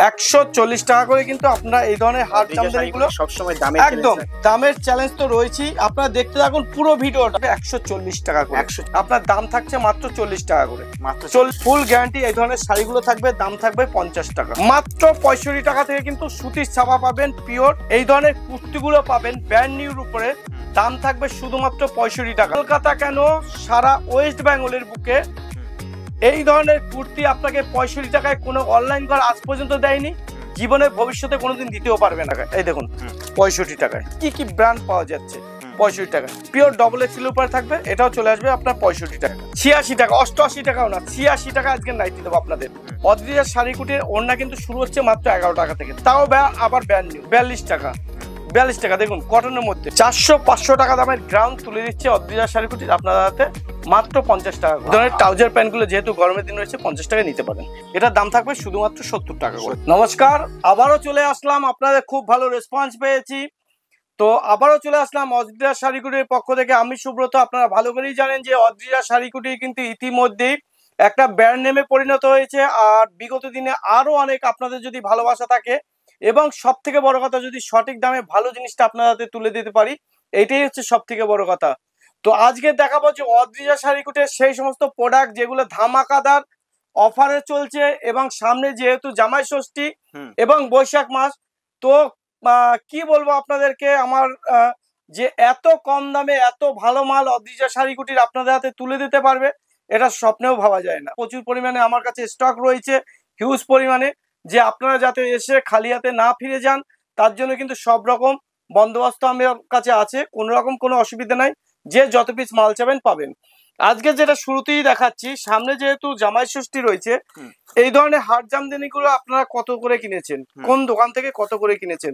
140 টাকা করে কিন্তু আপনারা এই ধরনের হার্ড জামদানিগুলো সবসময় একদম দামের চ্যালেঞ্জ তো রয়েছেই। আপনারা দেখতে থাকুন পুরো ভিডিওটা। 140 টাকা করে আপনার দাম থাকছে মাত্র 40 টাকা করে, মাত্র ফুল গ্যারান্টি। এই ধরনের শাড়িগুলো থাকবে, দাম থাকবে 50 টাকা। মাত্র 65 টাকা থেকে কিন্তু সুতির ছাপা পাবেন পিওর। এই ধরনের কুর্তিগুলো পাবেন ব্র্যান্ড নিউর উপরে, দাম থাকবে শুধুমাত্র 65 টাকা। কলকাতা কেন, সারা ওয়েস্ট বেঙ্গলের বুকে এই ধরনের কুর্তি আপনাকে 65 টাকায় কোনো অনলাইন ঘর আজ পর্যন্ত দেয়নি, জীবনে ভবিষ্যতে কোনোদিন দিতেও পারবে না। এই দেখুন 65 টাকায় কি কি ব্র্যান্ড পাওয়া যাচ্ছে। 65 টাকা পিওর ডবল এক্সেল উপরে থাকবে, এটাও চলে আসবে আপনার 65 টাকা। 86 টাকা, 88 টাকাও না, 86 টাকা আজকে নাইটি দেবো আপনাদের। অদ্রিজা শাড়ি কুটির ওড়না কিন্তু শুরু হচ্ছে মাত্র 11 টাকা থেকে, তাও আবার ব্র্যান্ড নিউ 42 টাকা। 42 টাকা দেখুন কটনের মধ্যে 400-500 টাকা দামের গ্রাউন্ড তুলে দিচ্ছে অদ্রিজা শাড়ি কুটির আপনাদের হাতে মাত্র 50 টাকা। ধরনের ট্রাউজার প্যান্টগুলো যেহেতু গরমের দিন রয়েছে 50 টাকা নিতে পারেন, এটার দাম থাকবে শুধুমাত্র 70 টাকা করে। নমস্কার, আবারও চলে আসলাম, আপনাদের খুব ভালো রেসপন্স পেয়েছি, তো আবারও চলে আসলাম অদ্রিজা শাড়ি কুটির পক্ষ থেকে। আমি সুব্রত। আপনারা ভালো করেই জানেন যে অদ্রিজা শাড়ি কুটির কিন্তু ইতিমধ্যেই একটা ব্র্যান্ড নেমে পরিণত হয়েছে, আর বিগত দিনে আরো অনেক আপনাদের যদি ভালোবাসা থাকে এবং সব থেকে বড় কথা যদি সঠিক দামে ভালো জিনিসটা আপনার হাতে তুলে দিতে পারি, এটাই হচ্ছে সব থেকে বড় কথা। তো আজকে দেখাবো যে অদ্রিজা শাড়ি কুটির সেই সমস্ত প্রোডাক্ট যেগুলো ধামাকাদার অফারে চলছে, এবং সামনে যেহেতু জামাই ষষ্ঠী এবং বৈশাখ মাস, তো কি বলবো আপনাদেরকে, আমার যে এত কম দামে এত ভালো মাল অদ্রিজা শাড়ি কুটির আপনাদের হাতে তুলে দিতে পারবে, এটা স্বপ্নেও ভাবা যায় না। প্রচুর পরিমাণে আমার কাছে স্টক রয়েছে, হিউজ পরিমাণে, যে আপনারা যাতে এসে খালি হাতে না ফিরে যান, তার জন্য কিন্তু সব রকম বন্দোবস্ত আমার কাছে আছে, কোনো রকম কোনো অসুবিধা নাই। যে যত পিস মাল চাবেন পাবেন। আজকে যেটা শুরুতেই দেখাচ্ছি, সামনে যেহেতু জামাই ষষ্ঠী রয়েছে, এই ধরনের হাট জামদানি গুলো আপনারা কত করে কিনেছেন, কোন দোকান থেকে কত করে কিনেছেন,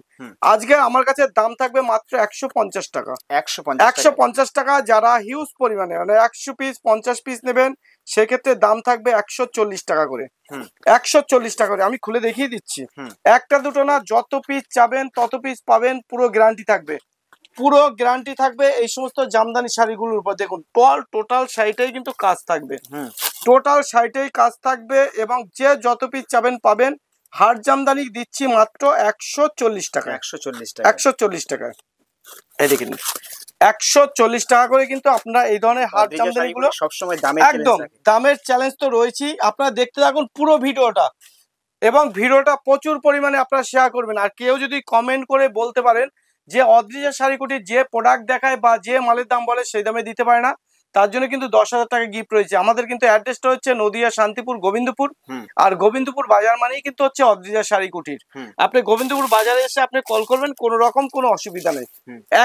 আজকে আমার কাছে দাম থাকবে মাত্র 150 টাকা। 150 টাকা। যারা হিউজ পরিমাণে মানে 100 পিস 50 পিস নেবেন, সেক্ষেত্রে দাম থাকবে 140 টাকা করে। 140 টাকা করে আমি খুলে দেখিয়ে দিচ্ছি, একটা দুটো না, যত পিস চাবেন তত পিস পাবেন, পুরো গ্যারান্টি থাকবে, পুরো গ্যারান্টি থাকবে এই সমস্ত জামদানি শাড়িগুলোর উপর। দেখুন টোটাল শাড়িটাই কিন্তু কাজ থাকবে, টোটাল শাড়িটাই কাজ থাকবে, এবং যে যত পিস চাবেন পাবেন। হাট জামদানি দিচ্ছি মাত্র 140 টাকা। 140 টাকা। এই দেখেন 140 টাকা করে কিন্তু আপনারা এই ধরনের হাট জামদানি গুলো সবসময় একদম দামের চ্যালেঞ্জ তো রয়েছেই। আপনারা দেখতে থাকুন পুরো ভিডিওটা, এবং ভিডিওটা প্রচুর পরিমাণে আপনারা শেয়ার করবেন। আর কেউ যদি কমেন্ট করে বলতে পারেন যে অদ্রিজা শাড়ি কুটির যে প্রোডাক্ট দেখায় বা যে মালের দাম বলে সেই দামে দিতে পারে না, তার জন্য কিন্তু 10,000 টাকা গিফট রয়েছে। আমাদের কিন্তু অ্যাড্রেসটা হচ্ছে নদিয়া শান্তিপুর গোবিন্দপুর, আর গোবিন্দপুর বাজার মানেই কিন্তু হচ্ছে অদ্রিজা শাড়ি কুটির। আপনি গোবিন্দপুর বাজারে এসে আপনি কল করবেন, কোনো রকম কোনো অসুবিধা নেই।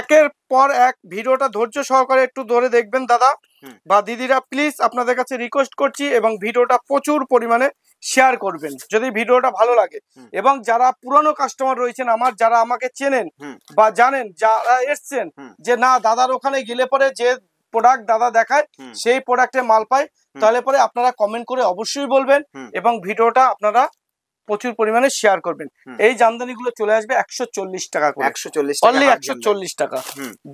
একের পর এক ভিডিওটা ধৈর্য সহকারে একটু ধরে দেখবেন দাদা বা দিদিরা, প্লিজ আপনাদের কাছে রিকোয়েস্ট করছি, এবং ভিডিওটা প্রচুর পরিমাণে শেয়ার করবেন যদি ভিডিওটা ভালো লাগে। এবং যারা পুরনো কাস্টমার রয়েছেন আমার, যারা আমাকে চেনেন বা জানেন, যারা এসছেন যে না দাদার ওখানে গেলে পরে যে প্রোডাক্ট দাদা দেখায় সেই প্রোডাক্টে মাল পায়, তাহলে পরে আপনারা কমেন্ট করে অবশ্যই বলবেন, এবং ভিডিওটা আপনারা প্রচুর পরিমাণে শেয়ার করবেন। এই জামদানি গুলো চলে আসবে 140 টাকা করে, 140 টাকা।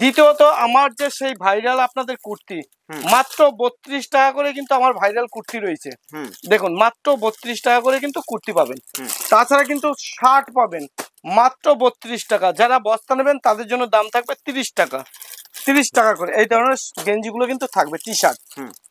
দ্বিতীয়ত আমার যে সেই ভাইরাল আপনাদের কুর্তি, মাত্র 32 টাকা করে কিন্তু আমার ভাইরাল কুর্তি রয়েছে। দেখুন মাত্র 32 টাকা করে কিন্তু কুর্তি পাবেন। তাছাড়া কিন্তু শার্ট পাবেন মাত্র 32 টাকা। যারা বস্তা নেবেন তাদের জন্য দাম থাকবে 30 টাকা। 30 টাকা করে এই ধরনের গেঞ্জি গুলো কিন্তু থাকবে, টি শার্ট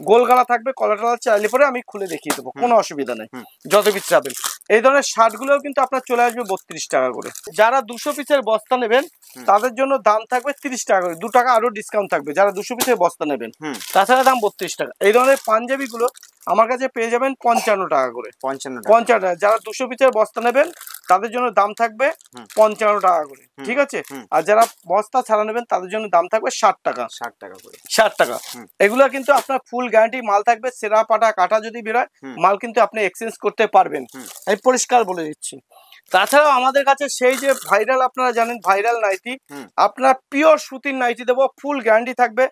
গোল গলা থাকবে, কলার চাইলে পরে আমি খুলে দেখিয়ে দেবো, কোনো অসুবিধা নেই, যত পিস চাবেন। এই ধরনের শার্ট গুলোও কিন্তু আপনার চলে আসবে 32 টাকা করে। যারা 200 পিসের বস্তা নেবেন তাদের জন্য দাম থাকবে 30 টাকা করে, 2 টাকা আরো ডিসকাউন্ট থাকবে যারা 200 পিসের বস্তা নেবেন। তাছাড়া দাম 32 টাকা। এই ধরনের পাঞ্জাবি গুলো আমার কাছে পেয়ে যাবেন 55 টাকা করে। 55 টাকা। যারা 200 পিসের বস্তা নেবেন তাদের জন্য দাম থাকবে 55 টাকা করে, ঠিক আছে। আর যারা বস্তা ছাড়া নেবেন তাদের জন্য দাম থাকবে 60 টাকা। 60 টাকা করে, 60 টাকা। এগুলো কিন্তু আপনার ফুল গ্যারান্টি মাল থাকবে, সেরা পাটা কাটা যদি বেরোয় মাল কিন্তু আপনি এক্সচেঞ্জ করতে পারবেন, আমি পরিষ্কার বলে দিচ্ছি। তাছাড়াও আমাদের কাছে সেই যে ভাইরাল, আপনারা জানেন ভাইরাল নাইটি, আপনার পিওর সুতির নাইটি দেবো, ফুল গ্যারান্টি থাকবে,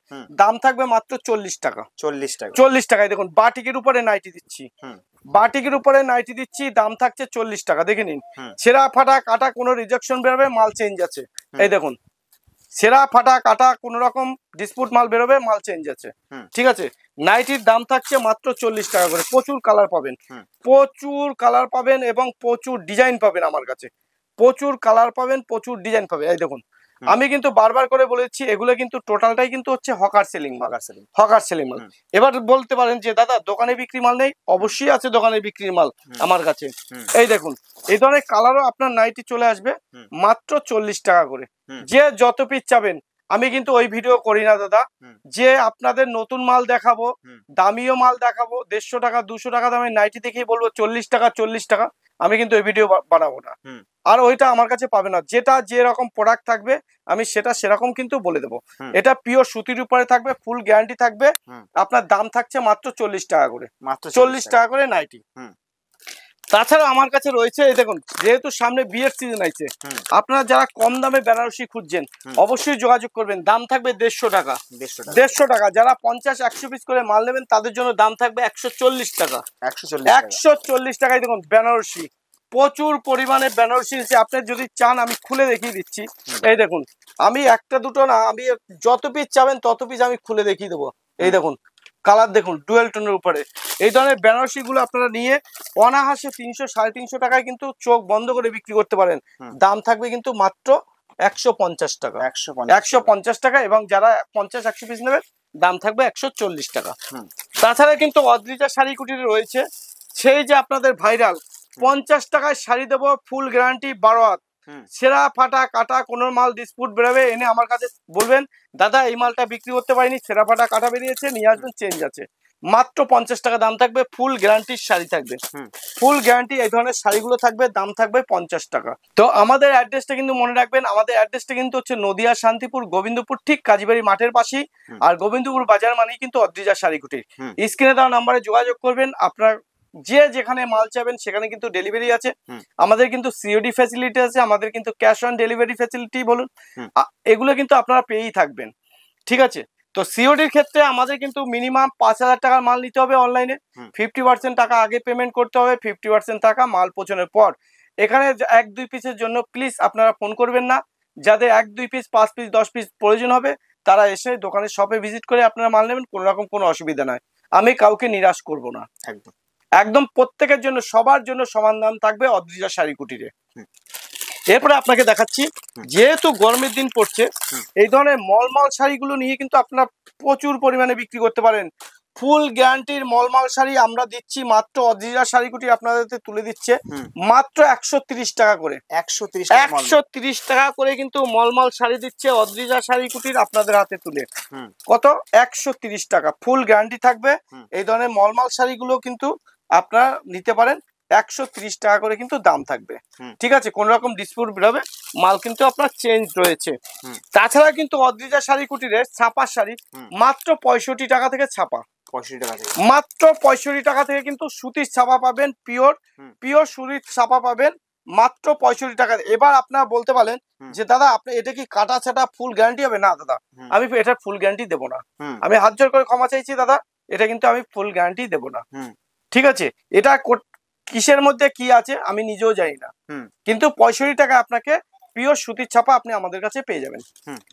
দাম থাকবে মাত্র 40 টাকা। 40 টাকায় দেখুন বাটিকের উপরে নাইটি দিচ্ছি, বাটিকের উপরে নাইটি দিচ্ছি, দাম থাকছে 40 টাকা। দেখে নিন, সেরা ফাটা কাটা কোনো রিজেকশন বেরোবে, মাল চেঞ্জ আছে। এই দেখুন সেরা ফাটা কাটা কোন রকম ডিসপুট মাল বেরোবে, মাল চেঞ্জ আছে, ঠিক আছে। নাইটির দাম থাকছে মাত্র 40 টাকা করে। প্রচুর কালার পাবেন, প্রচুর কালার পাবেন এবং প্রচুর ডিজাইন পাবেন আমার কাছে। প্রচুর কালার পাবেন, প্রচুর ডিজাইন পাবেন। এই দেখুন, আমি কিন্তু বারবার করে বলেছি এগুলো কিন্তু টোটালটাই কিন্তু হচ্ছে হকার সেলিং মাল, হকার সেলিং মাল। এবার বলতে পারেন যে দাদা দোকানে বিক্রি মাল নেই, অবশ্যই আছে দোকানে বিক্রির মাল আমার কাছে। এই দেখুন, এই ধরনের কালারও আপনার নাইটি চলে আসবে মাত্র 40 টাকা করে। যে যত পিস চাবেন, আমি কিন্তু ওই ভিডিও করি না দাদা যে আপনাদের নতুন মাল দেখাবো, দামিও মাল দেখাবো, 150 টাকা 200 টাকা দামের নাইটি দেখেই বলবো 40 টাকা 40 টাকা, আমি কিন্তু ওই ভিডিও বানাবো না। আর ওইটা আমার কাছে পাবে না। যেটা যে রকম প্রোডাক্ট থাকবে আমি সেটা সেরকম কিন্তু বলে দেবো। এটা পিওর সুতির উপরে থাকবে, ফুল গ্যারান্টি থাকবে। আপনার দাম থাকছে মাত্র 40 টাকা করে, মাত্র 40 টাকা করে নাইটি। তাছাড়া আমার কাছে রয়েছে, এই দেখুন, যেহেতু সামনে বিয়ের সিজন আছে, আপনারা যারা কম দামে বেনারসি খুঁজছেন অবশ্যই যোগাযোগ করবেন। দাম থাকবে 150 টাকা, 150 টাকা। যারা 50-100 পিস করে মাল নেবেন তাদের জন্য দাম থাকবে 140 টাকা, 140 টাকায়। দেখুন বেনারসি, প্রচুর পরিমাণে বেনারসি আছে। আপনি যদি চান আমি খুলে দেখিয়ে দিচ্ছি। এই দেখুন, আমি একটা দুটো না, আমি যত পিস চাবেন তত পিস আমি খুলে দেখিয়ে দেবো। এই দেখুন কালার দেখুন, ডুয়েল টোনের উপরে এই ধরনের বেনারসি গুলো আপনারা নিয়ে অনাহাসে 300-350 টাকায় কিন্তু চোখ বন্ধ করে বিক্রি করতে পারেন। দাম থাকবে কিন্তু মাত্র 150 টাকা, 150 টাকা। এবং যারা 50-100 পিস নেবেন দাম থাকবে 140 টাকা। তাছাড়া কিন্তু অদ্রিজা শাড়ি কুটিরে রয়েছে সেই যে আপনাদের ভাইরাল 50 টাকায় শাড়ি দেবো, ফুল গ্যারান্টি, 12 হাত, সেরা ফাটা কাটা, কোনো মাল ডিসপুট বেরোবে এনে আমার কাছে বলবেন দাদা এই মালটা বিক্রি করতে পারিনি, সেরা ফাটা কাটা বেরিয়েছে, নিয়ে আসবেন, চেঞ্জ আছে। মাত্র 50 টাকা দাম থাকবে, ফুল গ্যারান্টির শাড়ি থাকবে, ফুল গ্যারান্টি এই ধরনের শাড়িগুলো থাকবে, দাম থাকবে 50 টাকা। তো আমাদের অ্যাড্রেসটা কিন্তু মনে রাখবেন, আমাদের অ্যাড্রেসটা কিন্তু হচ্ছে নদিয়া শান্তিপুর গোবিন্দপুর, ঠিক কাজীবাড়ি মাঠের পাশেই। আর গোবিন্দপুর বাজার মানেই কিন্তু অদ্রিজা শাড়ি কুটির। স্ক্রিনে দেওয়া নাম্বারে যোগাযোগ করবেন। আপনার যে যেখানে মাল চাবেন সেখানে কিন্তু ডেলিভারি আছে। আমাদের কিন্তু সিওডি ফ্যাসিলিটি আছে, আমাদের কিন্তু ক্যাশ অন ডেলিভারি ফ্যাসিলিটি বলুন, এগুলো কিন্তু আপনারা পেয়েই থাকবেন। ঠিক আছে, তো সিওডির ক্ষেত্রে আমাদের কিন্তু মিনিমাম 5000 টাকার মাল নিতে হবে অনলাইনে। 50% টাকা আগে পেমেন্ট করতে হবে, 50% টাকা মাল পৌঁছানোর পর। এখানে 1-2 পিসের জন্য প্লিজ আপনারা ফোন করবেন না। যাদের 1-2 পিস, 5 পিস, 10 পিস প্রয়োজন হবে তারা এসে দোকানের শপে ভিজিট করে আপনারা মাল নেবেন, কোনো রকম কোনো অসুবিধা নয়। আমি কাউকে নিরাশ করব না, একদম একদম প্রত্যেকের জন্য, সবার জন্য সমান দাম থাকবে অদ্রিজা শাড়ি কুটিরে। এরপরে আপনাকে দেখাচ্ছি, যেহেতু গরমের দিন পড়ছে, এই ধরনের মলমল শাড়িগুলো নিয়ে কিন্তু আপনারা প্রচুর পরিমাণে বিক্রি করতে পারেন। ফুল গ্যারান্টির মলমল শাড়ি আমরা দিচ্ছি মাত্র, অদ্রিজা শাড়ি কুটি আপনাদের তুলে দিচ্ছে মাত্র 130 টাকা করে। 130 টাকা করে কিন্তু মলমল শাড়ি দিচ্ছে অদ্রিজা শাড়ি কুটির আপনাদের হাতে তুলে। কত? 130 টাকা, ফুল গ্যারান্টি থাকবে। এই ধরনের মলমল শাড়িগুলো কিন্তু আপনারা নিতে পারেন, 130 টাকা করে কিন্তু দাম থাকবে। ঠিক আছে, কোন রকম ডিসপুট বেরোবে, মাল কিন্তু আপনার চেঞ্জ রয়েছে। তাছাড়া কিন্তু অদ্রিজা শাড়ি কুটিরের ছাপার শাড়ি মাত্র 65 টাকা থেকে ছাপা, 65 টাকা থেকে, মাত্র 65 টাকা থেকে কিন্তু সুতির ছাপা পাবেন, পিওর পিওর সুতির ছাপা পাবেন মাত্র 65 টাকা। এবার আপনারা বলতে পারেন যে দাদা আপনি এটা কি কাটা ছাটা ফুল গ্যারান্টি হবে? না দাদা, আমি এটা ফুল গ্যারান্টি দেবো না। আমি হাত জোর করে ক্ষমা চাইছি দাদা, এটা কিন্তু আমি ফুল গ্যারান্টি দেবো না। ঠিক আছে, এটা কিসের মধ্যে কি আছে আমি নিজেও জানি না, কিন্তু 65 টাকা আপনাকে পিওর সুতির ছাপা আপনি আমাদের কাছে পেয়ে যাবেন,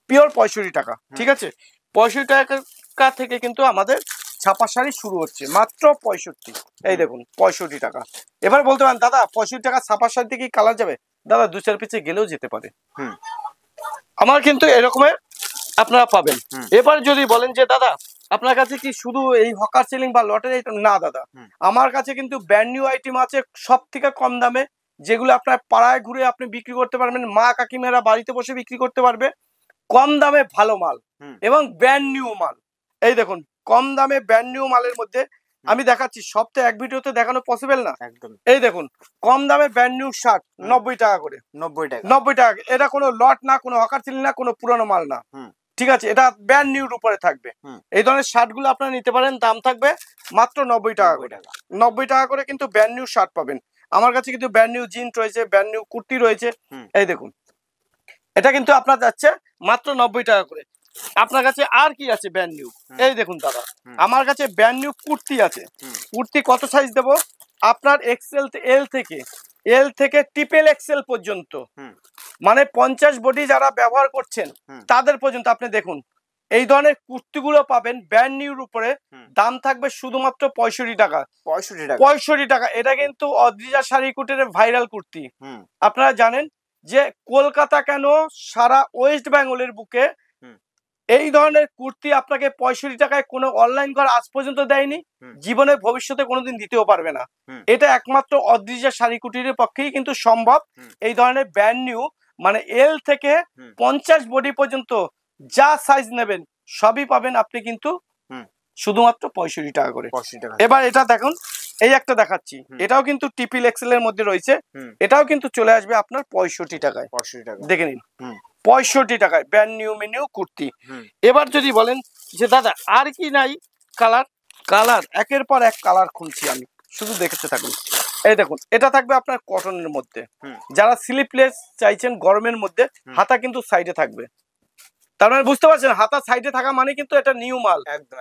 পিওর 65 টাকা। ঠিক আছে, 65 টাকা থেকে কিন্তু আমাদের ছাপা শাড়ি শুরু হচ্ছে, মাত্র 65। এই দেখুন 65 টাকা। এবার বলতে পারেন দাদা 65 টাকা ছাপা শাড়িতে কি কালার যাবে? দাদা 2-4 পিসে গেলেও যেতে পারে, আমার কিন্তু এরকমের আপনারা পাবেন। এবার যদি বলেন যে দাদা আপনার কাছে কি শুধু এই হকার সেলিং বা লটের আইটেম? না দাদা, আমার কাছে কিন্তু ব্র্যান্ড নিউ আইটেম আছে সব থেকে কম দামে, যেগুলো আপনার পাড়ায় ঘুরে আপনি বিক্রি করতে পারবেন, মা কাকিমারা বাড়িতে বসে বিক্রি করতে পারবে, কম দামে ভালো মাল এবং ব্র্যান্ড নিউ মাল। এই দেখুন কম দামে ব্র্যান্ড নিউ মালের মধ্যে আমি দেখাচ্ছি, সপ্তাহে এক ভিডিওতে দেখানো পসিবল না। একদম, এই দেখুন কম দামে ব্র্যান্ড নিউ শার্ট 90 টাকা করে, 90 টাকা। এটা কোনো লট না, কোনো হকার সেলিং না, কোনো পুরানো মাল না। ঠিক আছে, এটা ব্র্যান্ড নিউর উপরে থাকবে। এই ধরনের শার্ট গুলো আপনারা নিতে পারেন, দাম থাকবে মাত্র 90 টাকা করে। 90 টাকা করে কিন্তু ব্র্যান্ড নিউ শার্ট পাবেন আমার কাছে। কিন্তু ব্র্যান্ড নিউ জিন্স রয়েছে, ব্র্যান্ড নিউ কুর্তি রয়েছে। এই দেখুন এটা কিন্তু আপনার যাচ্ছে মাত্র 90 টাকা করে। আপনার কাছে আর কি আছে ব্র্যান্ড নিউ? এই দেখুন দাদা আমার কাছে ব্র্যান্ড নিউ কুর্তি আছে। কুর্তি কত সাইজ দেবো আপনার? এক্সেল এল থেকে ট্রিপল এক্সেল পর্যন্ত, মানে 50 বডি যারা ব্যবহার করছেন তাদের পর্যন্ত। আপনি দেখুন এই ধরনের কুর্তিগুলো পাবেন ব্র্যান্ড নিউর উপরে, দাম থাকবে শুধুমাত্র 65 টাকা। 65 টাকা। এটা কিন্তু অদ্রিজা শাড়ি কুটির ভাইরাল কুর্তি। আপনারা জানেন যে কলকাতা কেন সারা ওয়েস্ট বেঙ্গলের বুকে এই ধরনের কুর্তি আপনাকে 65 টাকায় কোনো অনলাইন ঘর আজ পর্যন্ত দেয়নি, জীবনে ভবিষ্যতে কোনোদিন দিতেও পারবে না। এটা একমাত্র অদ্রিজা শাড়ি কুটিরের পক্ষেই কিন্তু সম্ভব। এই ধরনের ব্র্যান্ড নিউ মানে এল থেকে 50 বডি পর্যন্ত যা সাইজ নেবেন সবই পাবেন আপনি কিন্তু শুধুমাত্র 65 টাকা করে। এবার এটা দেখুন, এই একটা দেখাচ্ছি, এটাও কিন্তু ট্রিপল এক্সেল এর মধ্যে রয়েছে, এটাও কিন্তু চলে আসবে আপনার 65 টাকায়। দেখে নিন 65 টাকায় ব্র্যান্ড নিউ মেনিউ কুর্তি। এবার যদি বলেন যে দাদা আর কি নাই কালার, কালার একের পর এক কালার খুলছি আমি, শুধু দেখতে থাকুন। এই দেখুন এটা থাকবে আপনার কটনের মধ্যে, যারা স্লিপলেস চাইছেন গরমের মধ্যে, হাতা কিন্তু সাইডে থাকবে। তার মানে বুঝতে পারছেন হাতা সাইডে থাকা মানে কিন্তু এটা নিউ মাল,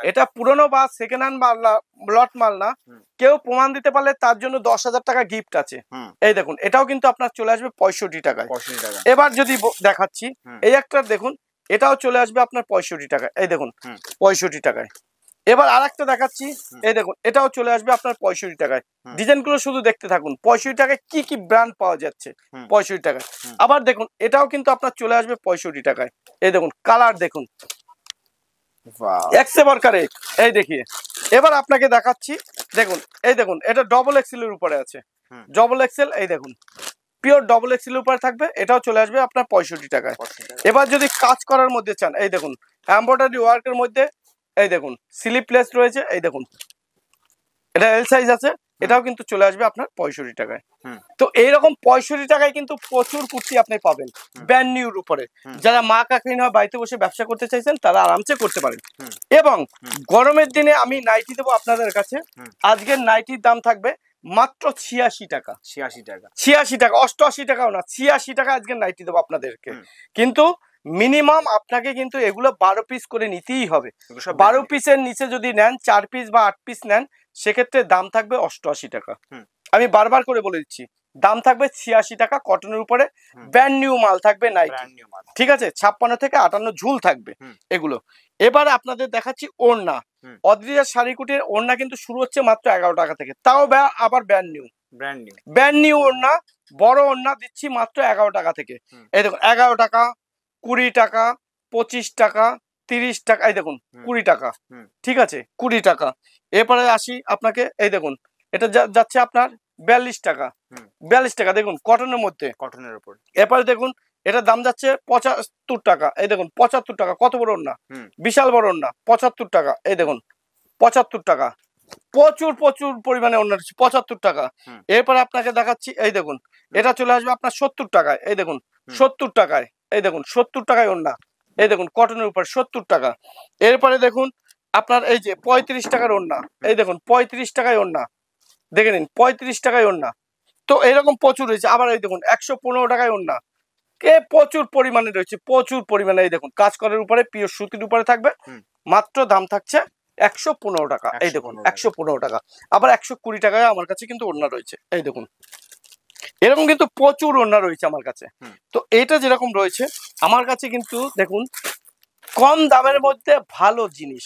এটা পুরনো বা সেকেন্ড হ্যান্ড মাল না, লট মাল না। কেউ প্রমাণ দিতে পারলে তার জন্য 10,000 টাকা গিফট আছে। এই দেখুন এটাও কিন্তু আপনার চলে আসবে 65 টাকায়। এবার যদি দেখাচ্ছি এই একটা দেখুন, এটাও চলে আসবে আপনার 65 টাকায়। এই দেখুন 65 টাকায়। এবার আরেকটা দেখাচ্ছি, এই দেখুন এটাও চলে আসবে আপনার 65 টাকায়। ডিজাইন গুলো শুধু দেখতে থাকুন 65 টাকায় কি কি ব্র্যান্ড পাওয়া যাচ্ছে 65 টাকায়। আবার দেখুন এটাও কিন্তু আপনার চলে আসবে 65 টাকায়। এই দেখুন কালার দেখুন এক্সেবারকারে, এই দেখিয়ে। এবার আপনাকে দেখাচ্ছি দেখুন, এই দেখুন এটা ডবল এক্সেল এর উপরে আছে, ডবল এক্সেল, এই দেখুন পিওর ডবল এক্সেল এর উপরে থাকবে, এটাও চলে আসবে আপনার 65 টাকায়। এবার যদি কাজ করার মধ্যে চান, এই দেখুন এমব্রয়ডারি ওয়ার্কের মধ্যে, এই দেখুন স্লিপলেস রয়েছে, এই দেখুন এটা এল সাইজ আছে, এটাও কিন্তু চলে আসবে আপনার 65 টাকায়। তো এইরকম 65 টাকায় কিন্তু প্রচুর কুর্তি আপনি পাবেন ব্র্যান্ড নিউর উপরে। যারা মা কাকিনা বাড়িতে বসে ব্যবসা করতে চাইছেন তারা আরামসে করতে পারেন। এবং গরমের দিনে আমি নাইটি দেবো আপনাদের কাছে, আজকের নাইটির দাম থাকবে মাত্র 86 টাকা। 86 টাকা, 88 টাকাও না, 86 টাকা আজকের নাইটি দেবো আপনাদেরকে। কিন্তু মিনিমাম আপনাকে কিন্তু এগুলো 12 পিস করে নিতেই হবে। 12 পিসের নিচে যদি নেন, 4 পিস বা 8 পিস নেন, সেক্ষেত্রে দাম থাকবে 88 টাকা। আমি বারবার করে বলে দিচ্ছি দাম থাকবে 86 টাকা, কটনের উপরে ব্র্যান্ড নিউ মাল থাকবে নাইটি, ঠিক আছে? 56 থেকে 58 ঝুল থাকবে এগুলো। এবার আপনাদের দেখাচ্ছি ওড়না। অদ্রিজা শাড়ি কুটির ওড়না কিন্তু শুরু হচ্ছে মাত্র 11 টাকা থেকে, তাও আবার ব্র্যান্ড নিউ ওড়না, বড় ওড়না দিচ্ছি মাত্র 11 টাকা থেকে। এই দেখুন 11 টাকা, 20 টাকা, 25 টাকা, 30 টাকা, এই দেখুন 20 টাকা, ঠিক আছে 20 টাকা। এরপরে আসি আপনাকে, এই দেখুন এটা যাচ্ছে আপনার 42 টাকা, 42 টাকা দেখুন কটনের মধ্যে, কটনের উপর। এরপরে দেখুন এটার দাম যাচ্ছে 75 টাকা, এই দেখুন 75 টাকা, কত বড় ওড়না, বিশাল বড় ওড়না, 75 টাকা, এই দেখুন 75 টাকা, প্রচুর পরিমাণে ওড়না 75 টাকা। এরপরে আপনাকে দেখাচ্ছি, এই দেখুন এটা চলে আসবে আপনার 70 টাকায়, এই দেখুন 70 টাকায়, এই দেখুন 70 টাকায় ওড়না, এই দেখুন কটনের উপর 70 টাকা। এরপরে দেখুন আপনার এই যে 35 টাকার ওড়না, এই দেখুন 35 টাকায় ওড়না, দেখে নিন 35 টাকায় ওড়না। তো এরকম প্রচুর রয়েছে। আবার এই দেখুন 115 টাকায় ওড়না, প্রচুর পরিমাণে রয়েছে, প্রচুর পরিমাণে। এই দেখুন কাজ করার উপরে পিওর সুতির উপরে থাকবে, মাত্র দাম থাকছে 115 টাকা। এই দেখুন 115 টাকা। আবার 120 টাকায় আমার কাছে কিন্তু ওড়না রয়েছে, এই দেখুন এরকম কিন্তু প্রচুর ওড়না রয়েছে আমার কাছে। তো এটা যেরকম রয়েছে আমার কাছে কিন্তু দেখুন কম দামের মধ্যে ভালো জিনিস।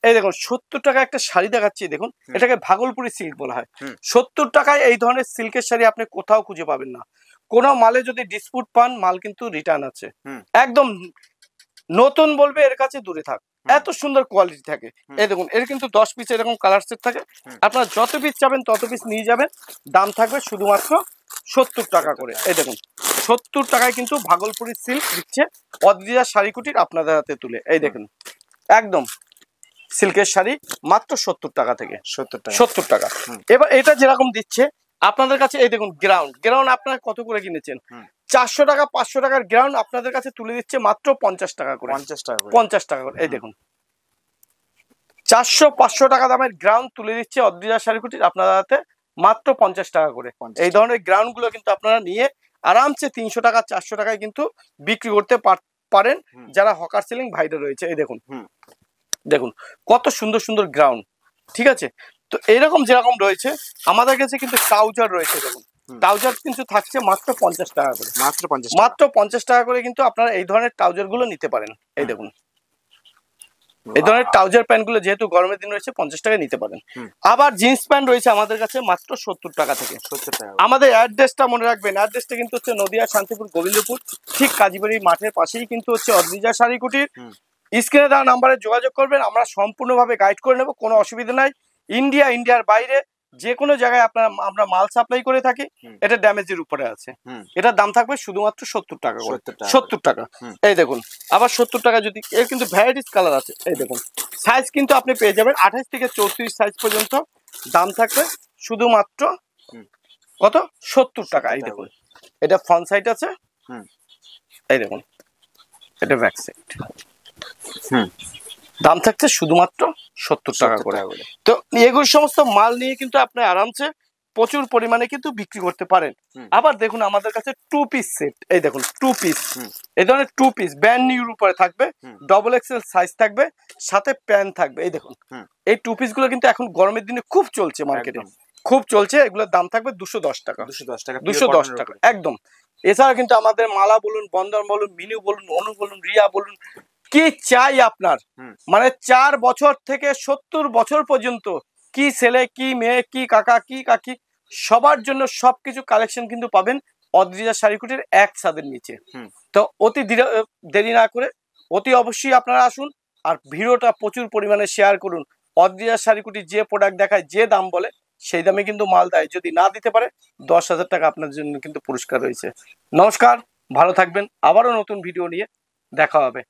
এই দেখুন 70 টাকা একটা শাড়ি দেখাচ্ছি, দেখুন এটাকে ভাগলপুরি সিল্ক বলা হয়। 70 টাকায় এই ধরনের সিল্কের শাড়ি আপনি কোথাও খুঁজে পাবেন না। কোনো মালে যদি ডিসপুট পান, মাল কিন্তু রিটার্ন আছে, একদম নতুন বলবে এর কাছে দূরে থাক, এত সুন্দর কোয়ালিটি থাকে। এই দেখুন এর কিন্তু 10 পিস এরকম কালার সেট থাকে, আপনারা যত পিস চাবেন তত পিস নিয়ে যাবেন। দাম থাকবে শুধুমাত্র 70 টাকা করে। এই দেখুন 70 টাকায় কিন্তু ভাগলপুরি সিল্ক দিচ্ছে অদ্রিজা শাড়ি কুটির আপনাদের হাতে তুলে। এই দেখুন একদম সিল্কের শাড়ি মাত্র 70 টাকা থেকে, 70 টাকা। এবার এটা যেরকম দিচ্ছে আপনাদের কাছে, এই দেখুন গ্রাউন্ড আপনারা কত করে কিনেছেন? 400 টাকা 500 টাকার গ্রাউন্ড আপনাদের কাছে তুলে দিচ্ছে মাত্র 50 টাকা করে, 50 টাকা করে। এই দেখুন 400-500 টাকা দামের গ্রাউন্ড তুলে দিচ্ছে অদ্রিজা শাড়ি কুটির আপনাদের হাতে মাত্র 50 টাকা করে। এই ধরনের গ্রাউন্ড গুলো কিন্তু আপনারা নিয়ে আরামসে 300 টাকা 400 টাকায় কিন্তু বিক্রি করতে পারেন যারা হকার সেলিং ভাইরা রয়েছে। এই দেখুন দেখুন কত সুন্দর সুন্দর গ্রাউন্ড, ঠিক আছে? তো এইরকম যেরকম রয়েছে আমাদের কাছে কিন্তু ট্রাউজার রয়েছে। দেখুন ট্রাউজার কিন্তু থাকছে মাত্র 50 টাকা করে, মাত্র 50 টাকা করে কিন্তু আপনারা এই ধরনের ট্রাউজার গুলো নিতে পারেন। এই দেখুন এই ধরনের ট্রাউজার প্যান্ট গুলো যেহেতু গরমের দিন রয়েছে 50 টাকায় নিতে পারেন। আবার জিন্স প্যান্ট রয়েছে আমাদের কাছে মাত্র 70 টাকা থেকে। 70 টাকা। আমাদের অ্যাড্রেসটা মনে রাখবেন, অ্যাড্রেসটা কিন্তু হচ্ছে নদিয়া শান্তিপুর গোবিন্দপুর, ঠিক কাজীবাড়ি মাঠের পাশেই কিন্তু হচ্ছে অদ্রিজা শাড়ি কুটির। স্ক্রিনে দেওয়া নাম্বারে যোগাযোগ করবেন, আমরা সম্পূর্ণভাবে গাইড করে নেব, কোনো অসুবিধা নাই। ইন্ডিয়ার বাইরে যে কোনো জায়গায় আমরা মাল সাপ্লাই করে থাকি। এটা ড্যামেজের উপরে আছে, এটার দাম থাকবে শুধুমাত্র 70 টাকা করে। 70 টাকা। এই দেখুন আবার 70 টাকা, যদি এর কিন্তু ভ্যারাইটিস কালার আছে। এই দেখুন সাইজ কিন্তু আপনি পেয়ে যাবেন 28 থেকে 34 সাইজ পর্যন্ত। দাম থাকবে শুধুমাত্র কত? 70 টাকা। এই দেখুন এটা ফ্রন্ট সাইড আছে, এই দেখুন এটা ব্যাক সাইড। দাম থাকছে শুধুমাত্র 70 টাকা করে। তো এগুলো সমস্ত মাল নিয়ে কিন্তু আপনি আরামসে প্রচুর পরিমাণে কিন্তু বিক্রি করতে পারেন। আবার দেখুন আমাদের কাছে 2 পিস সেট, এই দেখুন 2 পিস, এই ধরনের 2 পিস ব্র্যান্ড নিউর উপরে থাকবে, ডবল এক্সেল সাইজ থাকবে, সাথে প্যান্ট থাকবে। এই দেখুন এই 2 পিস গুলো কিন্তু এখন গরমের দিনে খুব চলছে মার্কেটে, খুব চলছে। এগুলোর দাম থাকবে 210 টাকা। 210 টাকা একদম। এছাড়া কিন্তু আমাদের মালা বলুন, বন্ধন বলুন, মিনু বলুন, অনু বলুন, রিয়া বলুন, কি চাই আপনার, মানে 4 বছর থেকে 70 বছর পর্যন্ত, কি ছেলে কি মেয়ে কি কাকা কি কাকি, সবার জন্য সবকিছু কালেকশন কিন্তু পাবেন অদ্রিজা শাড়ি কুটির এক ছাদের নিচে। তো অতি দেরি না করে অতি অবশ্যই আপনারা আসুন, আর ভিডিওটা প্রচুর পরিমাণে শেয়ার করুন। অদ্রিজা শাড়ি কুটির যে প্রোডাক্ট দেখায়, যে দাম বলে সেই দামে কিন্তু মাল দেয়। যদি না দিতে পারে 10,000 টাকা আপনার জন্য কিন্তু পুরস্কার রয়েছে। নমস্কার, ভালো থাকবেন, আবারও নতুন ভিডিও নিয়ে দেখা হবে।